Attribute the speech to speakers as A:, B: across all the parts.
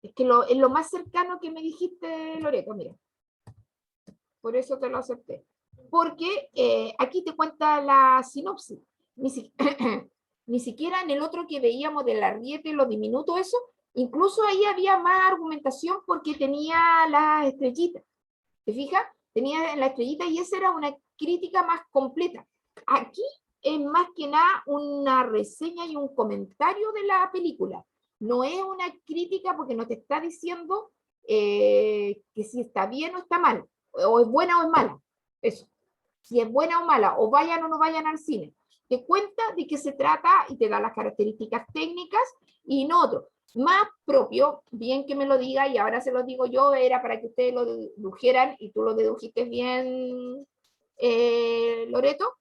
A: Es que es lo más cercano que me dijiste, Loreto, mira. Por eso te lo acepté. Porque aquí te cuenta la sinopsis. Ni siquiera en el otro que veíamos del Arriete, lo diminuto eso, incluso ahí había más argumentación porque tenía las estrellitas. ¿Te fijas? Tenía la estrellita y esa era una crítica más completa. Aquí es más que nada una reseña y un comentario de la película. No es una crítica porque no te está diciendo que si está bien o está mal, o es buena o es mala. Eso. Si es buena o mala, o vayan o no vayan al cine. Te cuenta de qué se trata y te da las características técnicas y no otro. Más propio, bien que me lo diga, y ahora se lo digo yo, era para que ustedes lo dedujeran, y tú lo dedujiste bien, Loreto,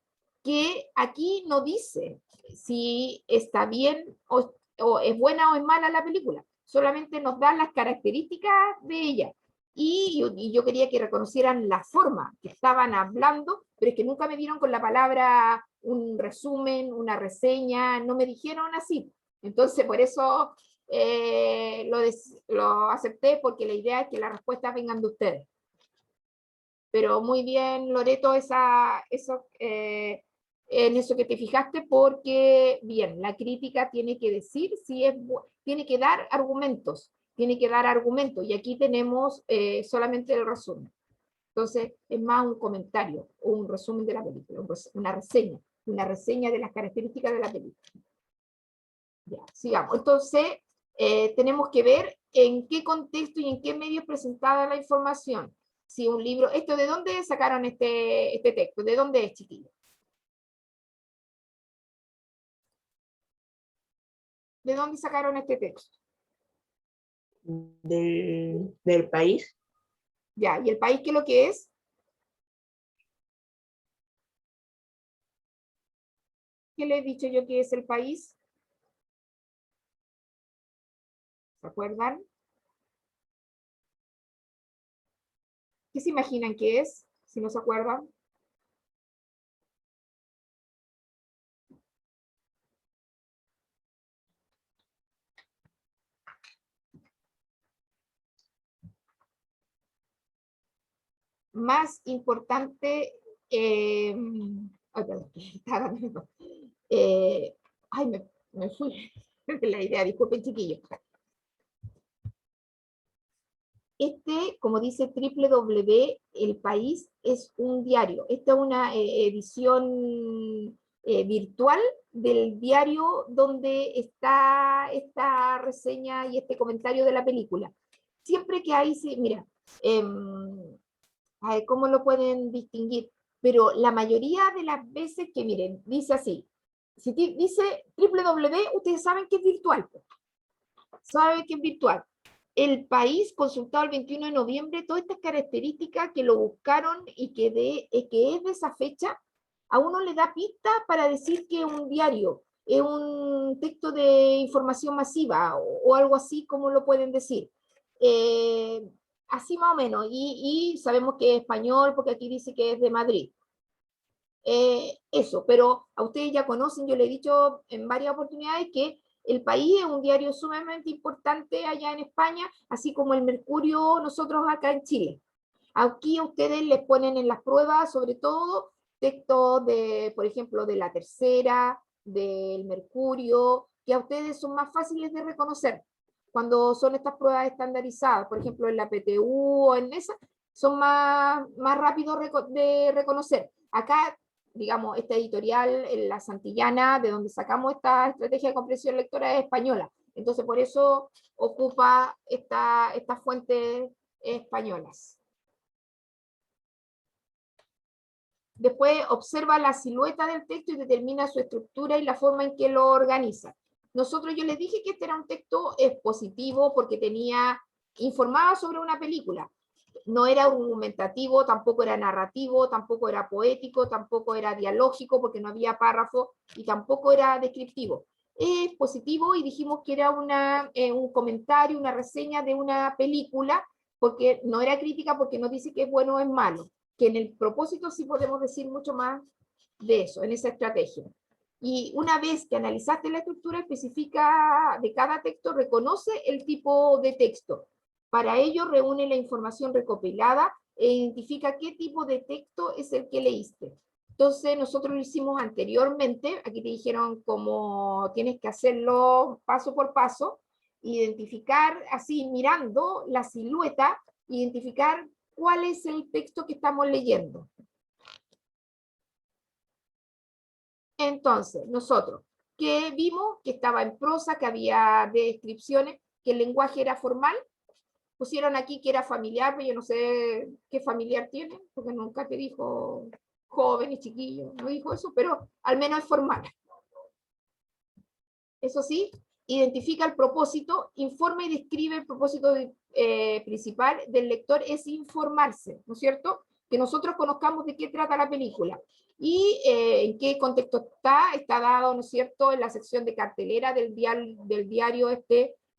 A: que aquí no dice si está bien o es buena o es mala la película, solamente nos da las características de ella. Y yo quería que reconocieran la forma que estaban hablando, pero es que nunca me dieron con la palabra un resumen, una reseña, no me dijeron así. Entonces, por eso lo acepté, porque la idea es que las respuestas vengan de ustedes. Pero muy bien, Loreto, en eso que te fijaste, porque, bien, la crítica tiene que decir si es, tiene que dar argumentos, y aquí tenemos solamente el resumen. Entonces, es más un comentario o un resumen de la película, una reseña de las características de la película. Ya, sigamos. Entonces, tenemos que ver en qué contexto y en qué medio es presentada la información. Si un libro, ¿de dónde sacaron este texto? ¿De dónde es, chiquillo? ¿De dónde sacaron este texto?
B: Del país.
A: Ya, ¿y el país qué es lo que es? ¿Qué le he dicho yo que es el país? ¿Se acuerdan? ¿Qué se imaginan que es, si no se acuerdan? Más importante, ay, perdón, ay, me fui de la idea, disculpen, chiquillos. Como dice www, El País es un diario. Esta es una edición virtual del diario donde está esta reseña y este comentario de la película. Siempre que hay, mira, a ver, ¿cómo lo pueden distinguir? Pero la mayoría de las veces que, miren, dice así, si dice www, ustedes saben que es virtual. Saben que es virtual. El País, consultado el 21 de noviembre, todas estas características que lo buscaron y que es de esa fecha, a uno le da pista para decir que es un diario, es un texto de información masiva o algo así, como lo pueden decir. Así más o menos, y sabemos que es español porque aquí dice que es de Madrid. Eso, pero a ustedes ya conocen, yo le he dicho en varias oportunidades que El País es un diario sumamente importante allá en España, así como el Mercurio nosotros acá en Chile. Aquí a ustedes les ponen en las pruebas, sobre todo, textos de, por ejemplo, de La Tercera, del Mercurio, que a ustedes son más fáciles de reconocer cuando son estas pruebas estandarizadas, por ejemplo, en la PTU o en esa, son más rápidos de reconocer. Acá, digamos, esta editorial, en La Santillana, de donde sacamos esta estrategia de comprensión lectora, es española. Entonces, por eso ocupa estas fuentes españolas. Después observa la silueta del texto y determina su estructura y la forma en que lo organiza. Yo les dije que este era un texto expositivo porque informaba sobre una película. No era argumentativo, tampoco era narrativo, tampoco era poético, tampoco era dialógico porque no había párrafo y tampoco era descriptivo. Es positivo y dijimos que era un comentario, una reseña de una película, porque no era crítica porque no dice que es bueno o es malo, que en el propósito sí podemos decir mucho más de eso, en esa estrategia. Y una vez que analizaste la estructura específica de cada texto, reconoce el tipo de texto. Para ello, reúne la información recopilada e identifica qué tipo de texto es el que leíste. Entonces, nosotros lo hicimos anteriormente. Aquí te dijeron cómo tienes que hacerlo paso por paso. Identificar, así mirando la silueta, identificar cuál es el texto que estamos leyendo. Entonces, nosotros, que vimos que estaba en prosa, que había descripciones, que el lenguaje era formal, pusieron aquí que era familiar, pero yo no sé qué familiar tiene, porque nunca te dijo joven y chiquillo, no dijo eso, pero al menos es formal. Eso sí, identifica el propósito, informa y describe el propósito principal del lector, es informarse, ¿no es cierto? Que nosotros conozcamos de qué trata la película y en qué contexto está dado, ¿no es cierto?, en la sección de cartelera del diario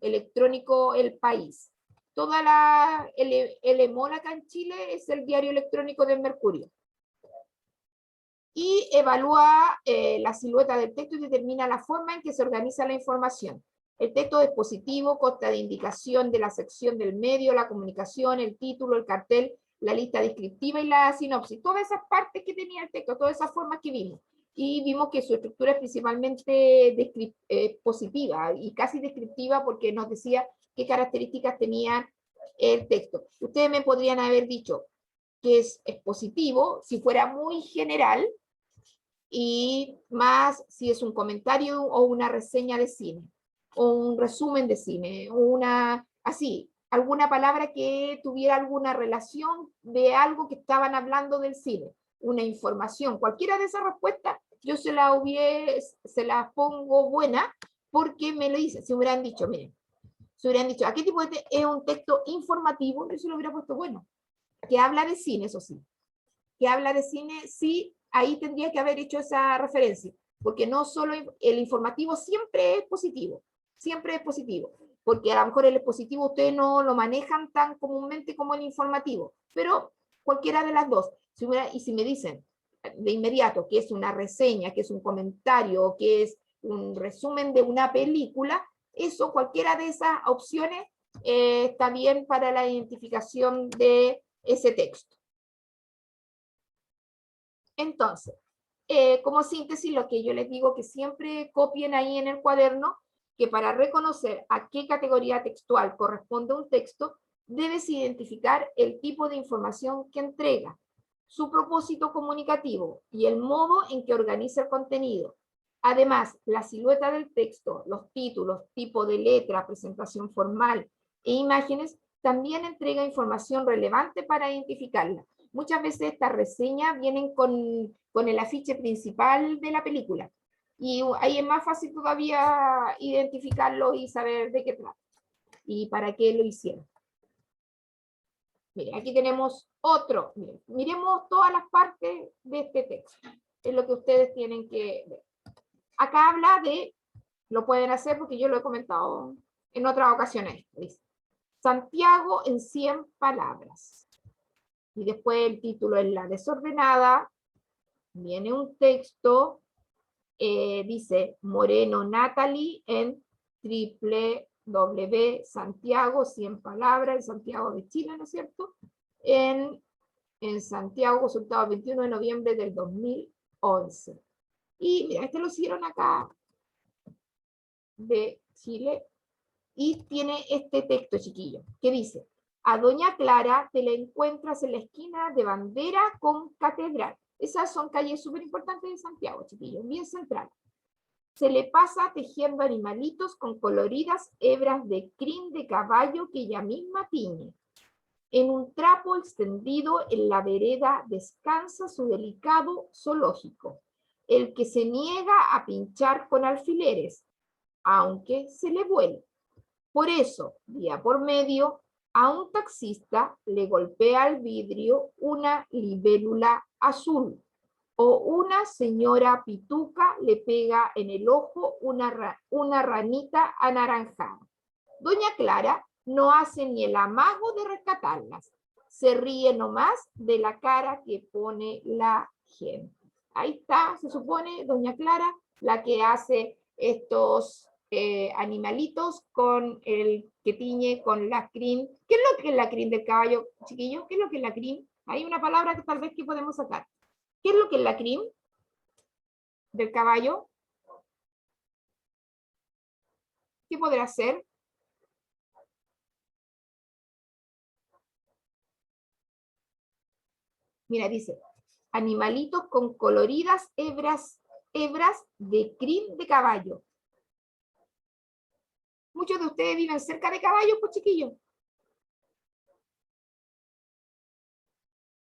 A: electrónico El País. El EMOL acá en Chile es el diario electrónico del Mercurio. Y evalúa la silueta del texto y determina la forma en que se organiza la información. El texto dispositivo consta de indicación de la sección del medio, la comunicación, el título, el cartel, la lista descriptiva y la sinopsis. Todas esas partes que tenía el texto, todas esas formas que vimos. Y vimos que su estructura es principalmente positiva y casi descriptiva porque nos decía qué características tenía el texto. Ustedes me podrían haber dicho que es positivo si fuera muy general, y más si es un comentario o una reseña de cine, o un resumen de cine, o así, alguna palabra que tuviera alguna relación de algo que estaban hablando del cine, una información, cualquiera de esas respuestas, yo se las pongo buena, porque me lo dicen, si hubieran dicho, miren, si hubieran dicho, ¿a qué tipo de es un texto informativo? Yo se lo hubiera puesto bueno, que habla de cine, eso sí, que habla de cine, sí, ahí tendría que haber hecho esa referencia, porque no solo el informativo siempre es positivo, porque a lo mejor el expositivo ustedes no lo manejan tan comúnmente como el informativo, pero cualquiera de las dos. Y si me dicen de inmediato que es una reseña, que es un comentario, que es un resumen de una película, eso, cualquiera de esas opciones está bien para la identificación de ese texto. Entonces, como síntesis, lo que yo les digo que siempre copien ahí en el cuaderno, que para reconocer a qué categoría textual corresponde un texto, debes identificar el tipo de información que entrega, su propósito comunicativo y el modo en que organiza el contenido. Además, la silueta del texto, los títulos, tipo de letra, presentación formal e imágenes también entrega información relevante para identificarla. Muchas veces estas reseñas vienen con el afiche principal de la película. Y ahí es más fácil todavía identificarlo y saber de qué trata y para qué lo hicieron. Mire, aquí tenemos otro. Mire, miremos todas las partes de este texto. Es lo que ustedes tienen que ver. Acá habla de, lo pueden hacer porque yo lo he comentado en otras ocasiones. Dice, Santiago en 100 palabras. Y después el título es La desordenada. Viene un texto, dice Moreno Natalie en www.santiago, 100 palabras, en Santiago de Chile, ¿no es cierto? En Santiago, resultado 21 de noviembre del 2011. Y mira, este lo hicieron acá de Chile y tiene este texto, chiquillo, que dice, a Doña Clara te la encuentras en la esquina de Bandera con Catedral. Esas son calles súper importantes de Santiago, chiquillos, bien central. Se le pasa tejiendo animalitos con coloridas hebras de crin de caballo que ella misma tiñe. En un trapo extendido en la vereda descansa su delicado zoológico, el que se niega a pinchar con alfileres, aunque se le vuele. Por eso, día por medio, a un taxista le golpea al vidrio una libélula azul, o una señora pituca le pega en el ojo una ranita anaranjada. Doña Clara no hace ni el amago de rescatarlas, se ríe nomás de la cara que pone la gente. Ahí está, se supone, Doña Clara la que hace estos animalitos con el que tiñe con la crin. ¿Qué es lo que es la crin del caballo, chiquillos? ¿Qué es lo que es la crin? Hay una palabra que tal vez que podemos sacar. ¿Qué es lo que es la crin del caballo? ¿Qué podrá ser? Mira, dice, animalitos con coloridas hebras de crin de caballo. Muchos de ustedes viven cerca de caballos, pues chiquillos.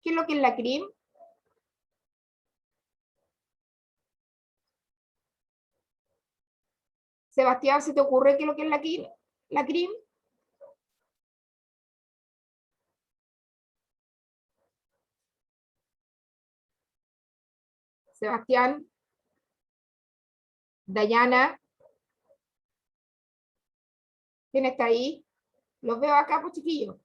A: ¿Qué es lo que es la crin? Sebastián, ¿se te ocurre qué es lo que es la crin? La crin. Sebastián, Dayana, ¿quién está ahí? Los veo acá, pues chiquillos.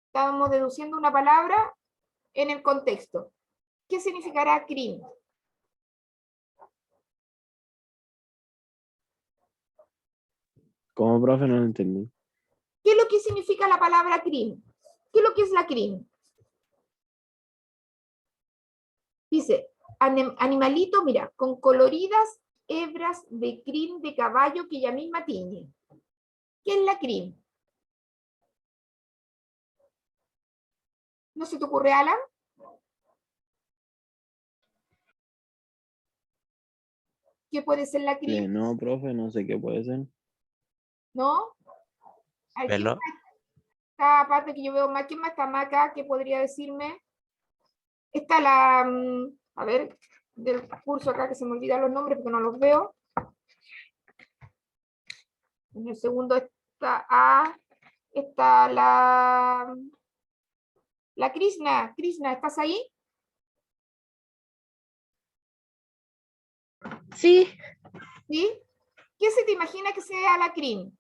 A: Estábamos deduciendo una palabra en el contexto. ¿Qué significará crin?
C: ¿Cómo, profe? No lo entendí.
A: ¿Qué es lo que significa la palabra crin? ¿Qué es lo que es la crin? Dice, animalito, mira, con coloridas hebras de crin de caballo que ella misma tiñe. ¿Qué es la crin? ¿No se te ocurre, Alan? ¿Qué puede ser la crin?
C: No, profe, no sé qué puede ser.
A: ¿No? ¿Quién
D: Pelo.
A: está, aparte que yo veo más, quién más está más acá? ¿Qué podría decirme? Está la, a ver, del curso acá que se me olvidan los nombres porque no los veo. En el segundo está la Krishna. Krishna, ¿estás ahí?
B: Sí,
A: ¿Sí? ¿Qué se te imagina que sea la crin?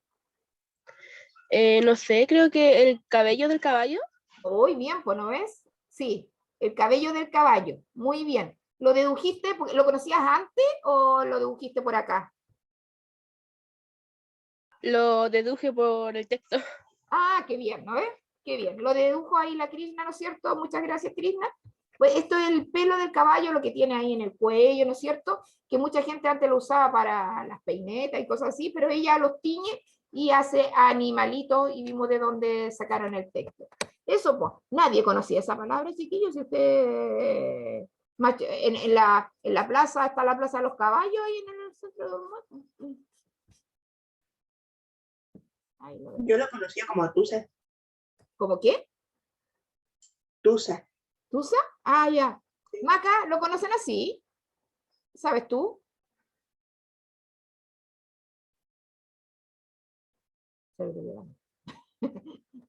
B: no sé, creo que el cabello del caballo.
A: Muy bien, pues, ¿no ves? Sí, el cabello del caballo. Muy bien. ¿Lo dedujiste, lo conocías antes o lo dedujiste por acá?
B: Lo deduje por el texto.
A: Ah, qué bien, ¿no ves? Qué bien. Lo dedujo ahí la Krishna, ¿no es cierto? Muchas gracias, Krishna. Pues esto es el pelo del caballo, lo que tiene ahí en el cuello, ¿no es cierto? Que mucha gente antes lo usaba para las peinetas y cosas así, pero ella los tiñe y hace animalitos y vimos de dónde sacaron el texto. Eso, pues, nadie conocía esa palabra, chiquillos. Si usted, en la plaza, está la plaza de los caballos ahí en el centro de Ormuz. Ahí lo ven.
B: Yo lo conocía como Tusa.
A: ¿Cómo qué?
B: Tusa.
A: ¿Tusa? Ah, ya. Maca, ¿lo conocen así? ¿Sabes tú?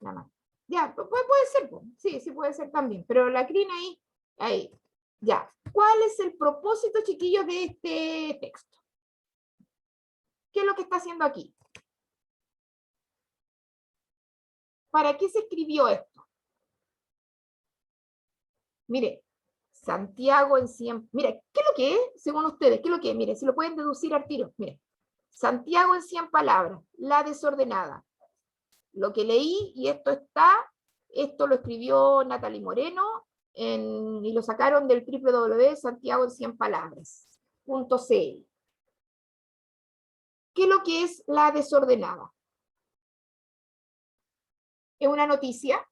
A: Nada más. Ya, puede ser, pues. Sí, sí puede ser también. Pero la crin ahí. Ya. ¿Cuál es el propósito, chiquillos, de este texto? ¿Qué es lo que está haciendo aquí? ¿Para qué se escribió esto? Mire, Santiago en 100. Mire, ¿qué es lo que es, según ustedes? ¿Qué es lo que es? Mire, si lo pueden deducir al tiro. Mire, Santiago en 100 palabras, la desordenada. Lo que leí, y esto lo escribió Natalie Moreno y lo sacaron del www.santiago en 100 palabras.cl. ¿Qué es lo que es la desordenada? ¿Es una noticia?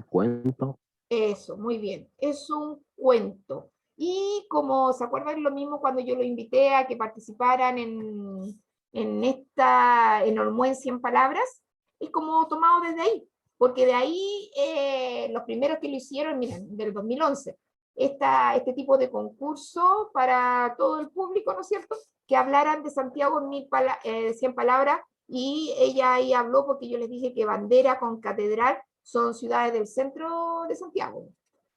C: Cuento.
A: Eso, muy bien. Es un cuento. Y como se acuerdan lo mismo cuando yo lo invité a que participaran en Olmué en 100 palabras, es como tomado desde ahí, porque de ahí los primeros que lo hicieron, miren, del 2011, este tipo de concurso para todo el público, ¿no es cierto? Que hablaran de Santiago en 100 palabras, y ella ahí habló porque yo les dije que Bandera con Catedral son ciudades del centro de Santiago.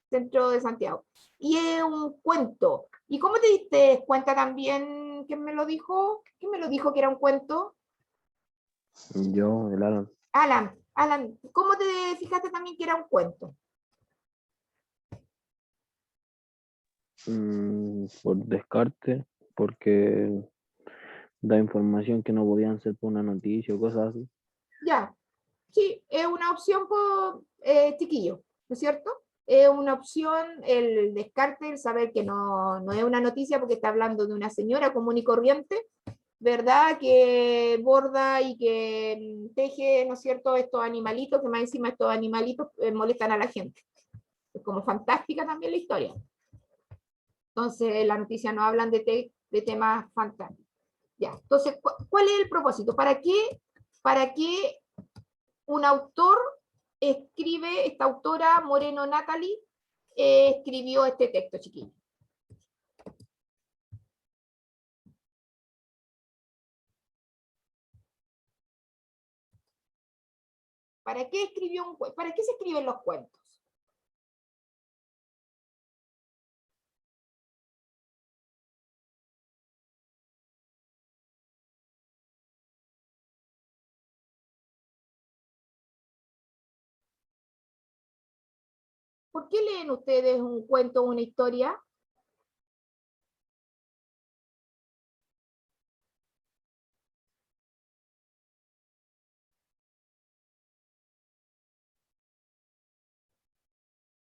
A: Centro de Santiago. Y es un cuento. ¿Y cómo te diste cuenta también? ¿Quién me lo dijo? ¿Quién me lo dijo que era un cuento?
C: Yo, el Alan.
A: Alan, ¿cómo te fijaste también que era un cuento?
C: Por descarte, porque da información que no podían ser por una noticia o cosas así.
A: Ya, sí, es una opción, por, chiquillo, ¿no es cierto? Es una opción el descarte, el saber que no es una noticia porque está hablando de una señora común y corriente, ¿verdad? Que borda y que teje, ¿no es cierto?, estos animalitos, que más encima estos animalitos molestan a la gente. Es como fantástica también la historia. Entonces, la noticia no hablan de temas fantásticos. Ya, entonces, ¿cuál es el propósito? Para qué un autor escribe, esta autora Moreno Natalie, escribió este texto, chiquillo? ¿Para qué escribió para qué se escriben los cuentos? ¿Por qué leen ustedes un cuento o una historia?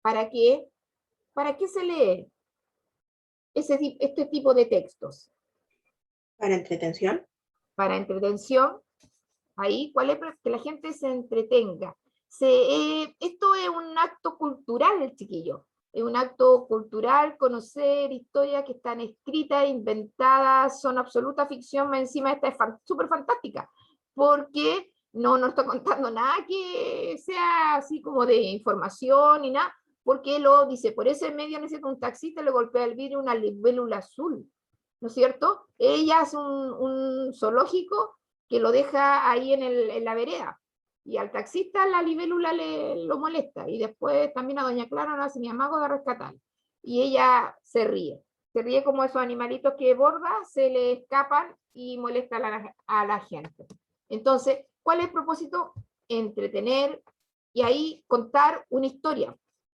A: ¿Para qué? ¿Para qué se lee este tipo de textos?
D: Para entretención.
A: Para entretención. Ahí, ¿cuál es? Que la gente se entretenga. Esto es un acto cultural, chiquillo. Es un acto cultural, conocer historias que están escritas, inventadas, son absoluta ficción, más encima esta es súper fantástica, porque no nos está contando nada que sea así como de información ni nada, porque lo dice, por ese medio necesita un taxista, le golpea el vidrio una libélula azul, ¿no es cierto? Ella es un zoológico que lo deja ahí en la vereda. Y al taxista la libélula lo molesta. Y después también a doña Clara no hace ni amago de rescatar. Y ella se ríe. Se ríe como esos animalitos que borda, se le escapan y molesta a la gente. Entonces, ¿cuál es el propósito? Entretener y ahí contar una historia,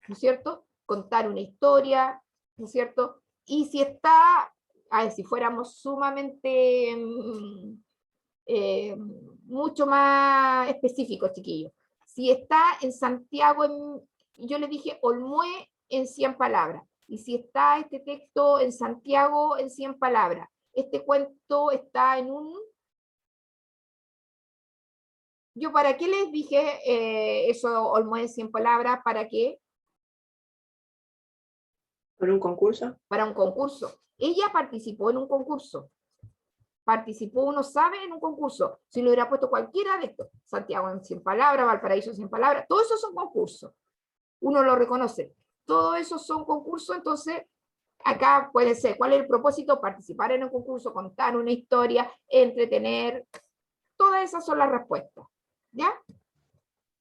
A: ¿no es cierto? Contar una historia, ¿no es cierto? Y si está, si fuéramos sumamente mucho más específico, chiquillos. Si está en Santiago, yo le dije Olmué en 100 palabras. Y si está este texto en Santiago en 100 palabras. Este cuento está en un... Yo, ¿para qué les dije eso, Olmué en 100 palabras? ¿Para qué?
D: Por un concurso.
A: Para un concurso. Ella participó en un concurso. Participó, uno sabe, en un concurso. Si lo hubiera puesto cualquiera de estos, Santiago en 100 palabras, Valparaíso en 100 palabras, todos esos son concursos. Uno lo reconoce. Todos esos son concursos, entonces acá puede ser, ¿cuál es el propósito? Participar en un concurso, contar una historia, entretener. Todas esas son las respuestas. ¿Ya?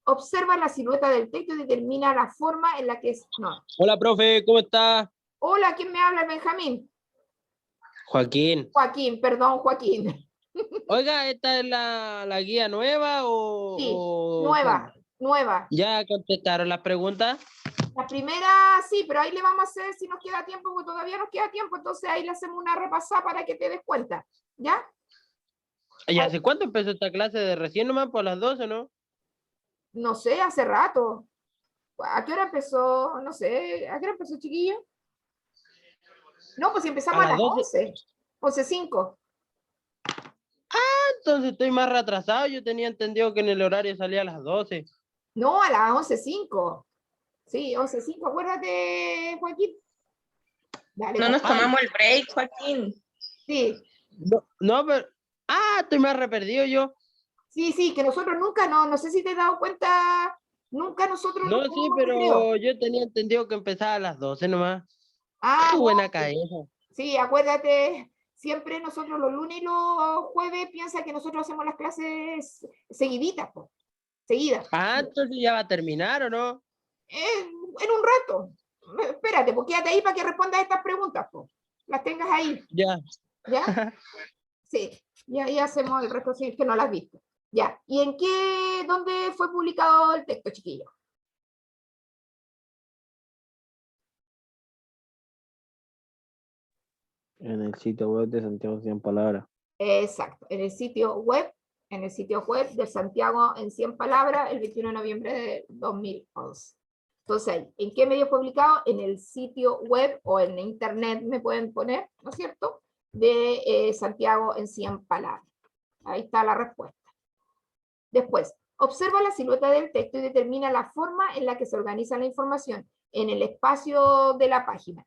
A: Observa la silueta del texto y determina la forma en la que es. No.
E: Hola, profe, ¿cómo está?
A: Hola, ¿quién me habla? Benjamín.
E: Joaquín.
A: Joaquín, perdón, Joaquín.
E: Oiga, ¿esta es la guía nueva
A: Sí,
E: o
A: nueva,
E: cómo?
A: nueva.
E: ¿Ya contestaron las preguntas?
A: La primera sí, pero ahí le vamos a hacer si nos queda tiempo, porque todavía nos queda tiempo, entonces ahí le hacemos una repasada para que te des cuenta. ¿Ya?
E: ¿Y hace cuánto empezó esta clase? ¿De recién nomás por las 12, no?
A: No sé, hace rato. ¿A qué hora empezó? No sé, ¿a qué hora empezó, chiquillo? No, pues si
E: A
A: empezamos a
E: las
A: las
E: 12.
A: 11, 11:05.
E: Entonces estoy más retrasado. Yo tenía entendido que en el horario salía a las 12.
A: No, a las 11:05. Sí, 11:05, acuérdate, Joaquín. Dale,
F: No nos
A: compadre.
F: tomamos el break, Joaquín.
A: Sí,
E: No, pero... estoy más reperdido yo.
A: sí, que nosotros nunca, no sé si te has dado cuenta, nunca nosotros
E: No,
A: nos
E: sí,
A: tomamos recreo.
E: pero yo tenía entendido que empezaba a las 12 nomás.
A: Ah,
E: Qué buena
A: bueno.
E: cabeza.
A: Sí, acuérdate, siempre nosotros los lunes y los jueves piensa que nosotros hacemos las clases seguiditas, po, seguidas.
E: Entonces ya va a terminar, ¿o no?
A: En un rato. Espérate, pues quédate ahí para que respondas estas preguntas, po. Las tengas ahí,
E: Ya.
A: ¿ya? Sí, y ahí hacemos el resto, si es que no las has visto. Ya, ¿y dónde fue publicado el texto, chiquillo?
C: En el sitio web de Santiago 100 palabras.
A: Exacto, en el sitio web de Santiago en 100 palabras, el 21 de noviembre de 2011. Entonces, ¿en qué medio publicado? En el sitio web o en internet me pueden poner, ¿no es cierto? De Santiago en 100 palabras. Ahí está la respuesta. Después, observa la silueta del texto y determina la forma en la que se organiza la información en el espacio de la página.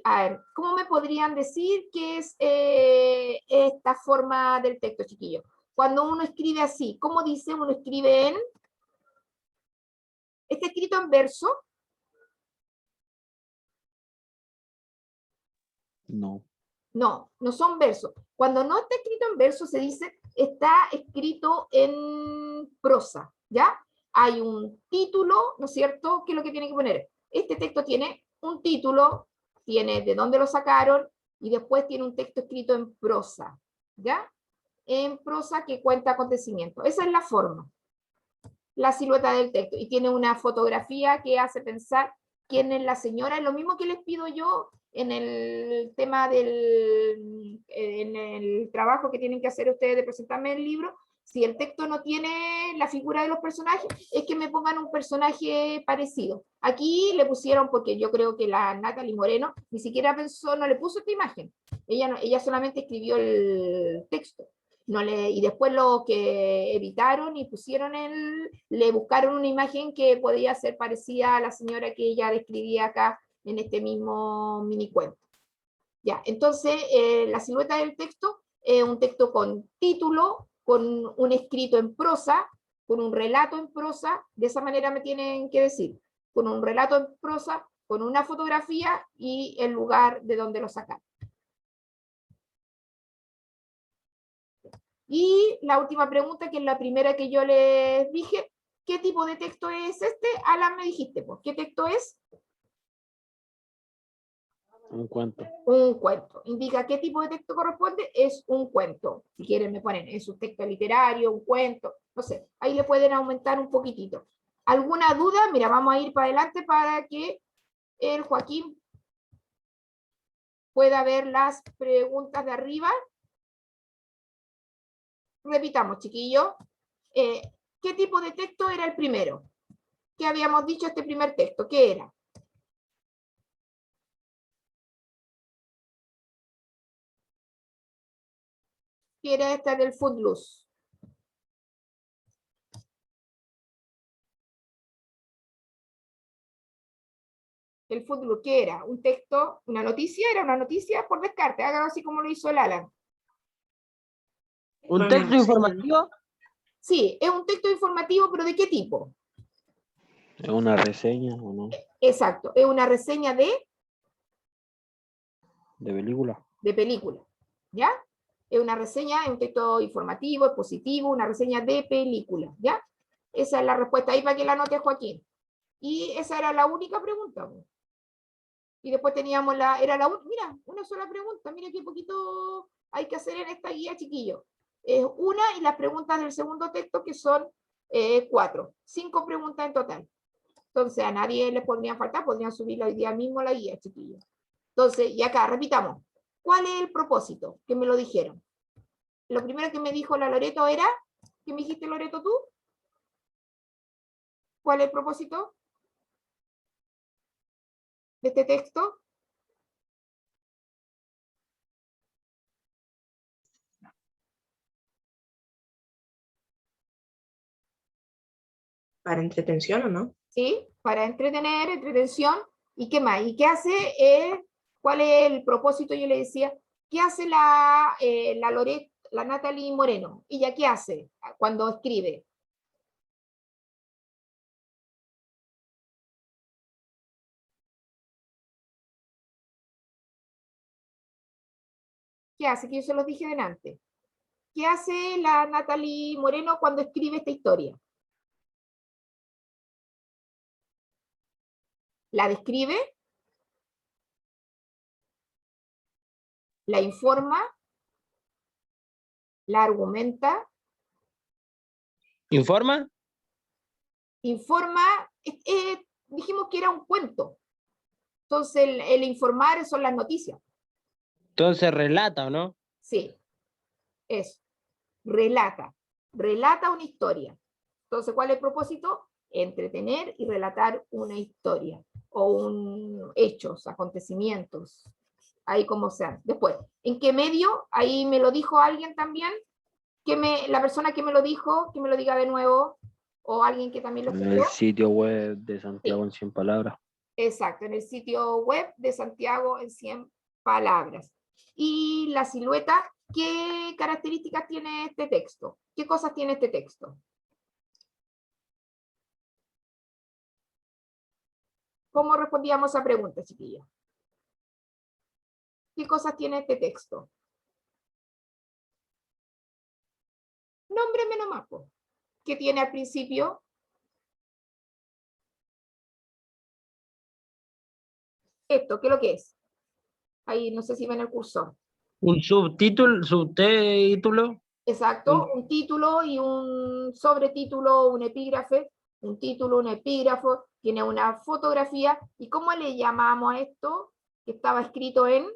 A: A ver, ¿cómo me podrían decir qué es esta forma del texto, chiquillos? Cuando uno escribe así, ¿cómo dice? Uno escribe en... ¿Está escrito en verso?
C: No.
A: No, no son versos. Cuando no está escrito en verso, se dice, está escrito en prosa, ¿ya? Hay un título, ¿no es cierto? ¿Qué es lo que tiene que poner? Este texto tiene un título, tiene de dónde lo sacaron, y después tiene un texto escrito en prosa, ¿ya? En prosa que cuenta acontecimientos. Esa es la forma, la silueta del texto, y tiene una fotografía que hace pensar quién es la señora. Es lo mismo que les pido yo en el tema en el trabajo que tienen que hacer ustedes de presentarme el libro. Si el texto no tiene la figura de los personajes, es que me pongan un personaje parecido. Aquí le pusieron, porque yo creo que la Natalie Moreno ni siquiera pensó, no le puso esta imagen. Ella solamente escribió el texto. Y después lo que editaron y pusieron le buscaron una imagen que podía ser parecida a la señora que ella describía acá en este mismo mini cuento. Ya, entonces la silueta del texto es un texto con título, con un escrito en prosa, con un relato en prosa, de esa manera me tienen que decir, con un relato en prosa, con una fotografía y el lugar de donde lo sacaron. Y la última pregunta, que es la primera que yo les dije, ¿qué tipo de texto es este? Alan, me dijiste, pues, ¿qué texto es?
C: Un cuento.
A: Un cuento. Indica qué tipo de texto corresponde, es un cuento. Si quieren me ponen, es un texto literario, un cuento, no sé, ahí le pueden aumentar un poquitito. ¿Alguna duda? Mira, vamos a ir para adelante para que el Joaquín pueda ver las preguntas de arriba. Repitamos, chiquillos. ¿Qué tipo de texto era el primero? ¿Qué habíamos dicho este primer texto? ¿Qué era? ¿Qué era esta del Footloose? El Footloose, ¿qué era? ¿Un texto? ¿Una noticia? Era una noticia por descarte. Hágalo así como lo hizo el Alan.
E: ¿Un
D: Una
E: texto
D: reseña,
E: informativo?
A: Sí, es un texto informativo, pero ¿de qué tipo?
C: ¿Es una reseña o no?
A: Exacto, es una reseña
C: ¿De película?
A: de película, ¿ya? Es una reseña, es un texto informativo, expositivo, una reseña de película, ¿ya? Esa es la respuesta ahí para que la anote Joaquín. Y esa era la única pregunta. Y después teníamos mira, una sola pregunta, mira qué poquito hay que hacer en esta guía, chiquillos. Es una y las preguntas del segundo texto que son 4, 5 preguntas en total. Entonces a nadie les podrían faltar, podrían subirlo hoy día mismo la guía, chiquillos. Entonces, y acá, repitamos, ¿cuál es el propósito? Que me lo dijeron. Lo primero que me dijo la Loreto era, ¿qué me dijiste, Loreto, tú? ¿Cuál es el propósito de este texto?
D: ¿para entretención o no?
A: ¿Sí? Para entretener, entretención. ¿Y qué más? ¿Y qué hace? ¿Cuál es el propósito? Yo le decía, ¿qué hace la Natalie Moreno? ¿Ella qué hace cuando escribe? ¿Qué hace? Que yo se los dije delante. ¿Qué hace la Natalie Moreno cuando escribe esta historia? La describe, la informa, la argumenta,
E: ¿Informa?
A: informa, dijimos que era un cuento. Entonces el informar son las noticias.
E: Entonces relata, ¿o no?
A: Sí, eso. Relata. Relata una historia. Entonces, ¿cuál es el propósito? Entretener y relatar una historia o hechos, acontecimientos, ahí como sea. Después, ¿en qué medio? Ahí me lo dijo alguien también, la persona que me lo dijo, que me lo diga de nuevo, o alguien que también lo
C: En
A: escuchó.
C: el sitio web de Santiago
A: Sí.
C: en 100 palabras.
A: Exacto, en el sitio web de Santiago en 100 palabras. Y la silueta, ¿qué características tiene este texto? ¿Qué cosas tiene este texto? ¿Cómo respondíamos a esa pregunta, chiquillos? ¿Qué cosas tiene este texto? Nómbreme nomás, po. ¿Qué tiene al principio? Esto, ¿qué es lo que es? Ahí no sé si ven el cursor.
E: Un subtítulo.
A: Exacto, un título y un sobretítulo, un epígrafe, un título, un epígrafo, tiene una fotografía. ¿Y cómo le llamamos a esto que estaba escrito en?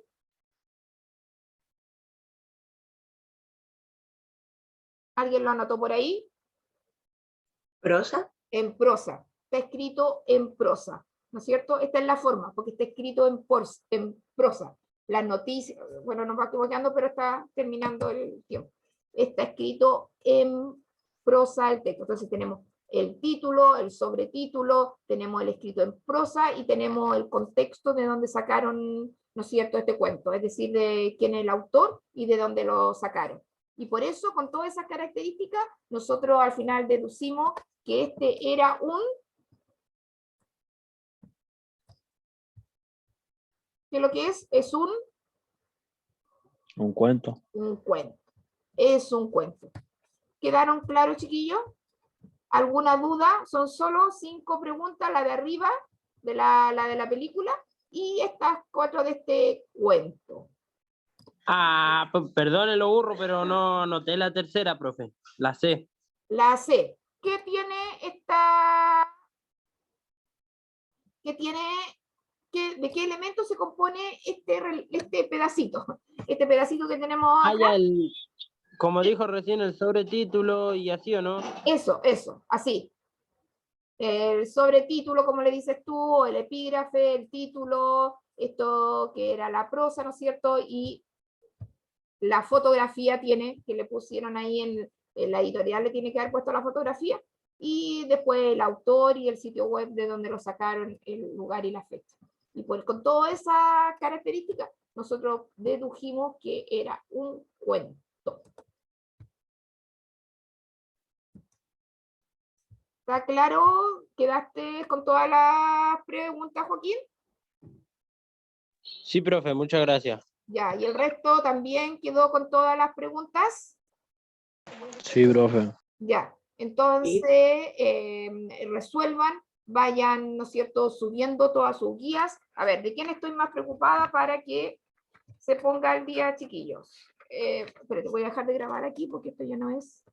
A: ¿Alguien lo anotó por ahí?
D: ¿Prosa?
A: En prosa. Está escrito en prosa, ¿no es cierto? Esta es la forma, porque está escrito en prosa. Las noticias, bueno, nos va equivocando, pero está terminando el tiempo. Está escrito en prosa el texto. Entonces tenemos el título, el sobretítulo, tenemos el escrito en prosa y tenemos el contexto de donde sacaron, ¿no es cierto?, este cuento, es decir, de quién es el autor y de dónde lo sacaron. Y por eso, con todas esas características, nosotros al final deducimos que este era que lo que es
C: Un cuento.
A: un cuento. Es un cuento. ¿Quedaron claros, chiquillos? ¿Alguna duda? Son solo 5 preguntas, la de arriba, la de la película, y estas 4 de este cuento.
E: Ah, perdone lo burro, pero no anoté la tercera, profe. La C.
A: La C. ¿Qué tiene esta? ¿Qué tiene? ¿De qué elemento se compone este pedacito? Este pedacito que tenemos
E: Ah, ya
A: acá.
E: como dijo recién, el sobretítulo y así, ¿o no?
A: Eso, así. El sobretítulo, como le dices tú, el epígrafe, el título, esto que era la prosa, ¿no es cierto? Y la fotografía tiene, que le pusieron ahí en la editorial, le tiene que haber puesto la fotografía, y después el autor y el sitio web de donde lo sacaron, el lugar y la fecha. Y pues con todas esas características, nosotros dedujimos que era un cuento. ¿Está claro? ¿Quedaste con todas las preguntas, Joaquín?
E: Sí, profe, muchas gracias.
A: Ya, ¿y el resto también quedó con todas las preguntas?
C: Sí, profe.
A: Ya, entonces resuelvan, vayan, ¿no es cierto?, subiendo todas sus guías. A ver, ¿de quién estoy más preocupada para que se ponga al día, chiquillos? Espérate, voy a dejar de grabar aquí porque esto ya no es